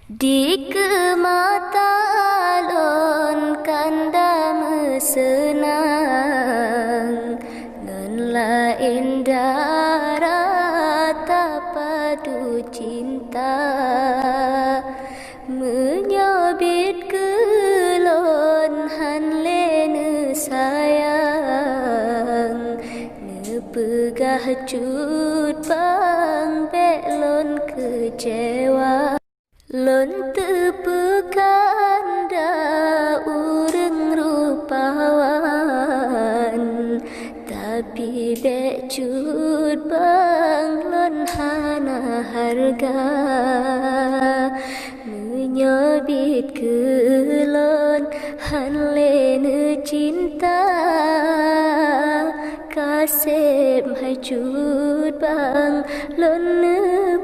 Di kemata lon kanda mesenang ngan lain darata padu cinta menyabit kelon han lene sayang nepegah cut bang belon kecewa lon tepekan da urang rupawan tapi becut bang lon hana harga menyabit kelon han lene cinta kasep hai cut bang lon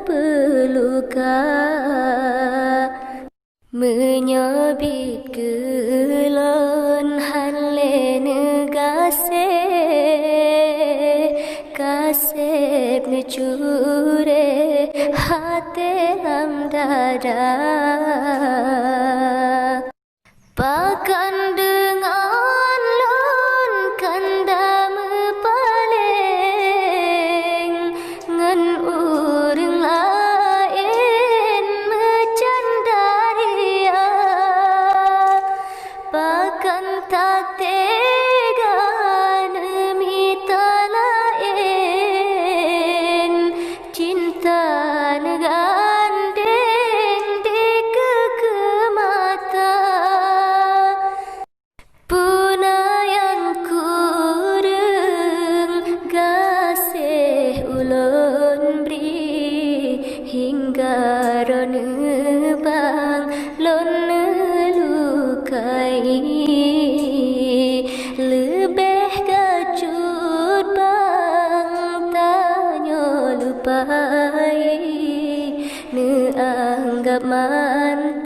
peluka menyabit kelon han lene gase kasep necure hati lam dada pakan dengan lon kanda mepaleng ngan urang lain mecandaria pakan tak tega nemita lain cinta negandeng di kekemata punayan kurang gasih ulun beri hingga rone bang lon lukai lebih kacut bang tanya lupai ne anggap mantan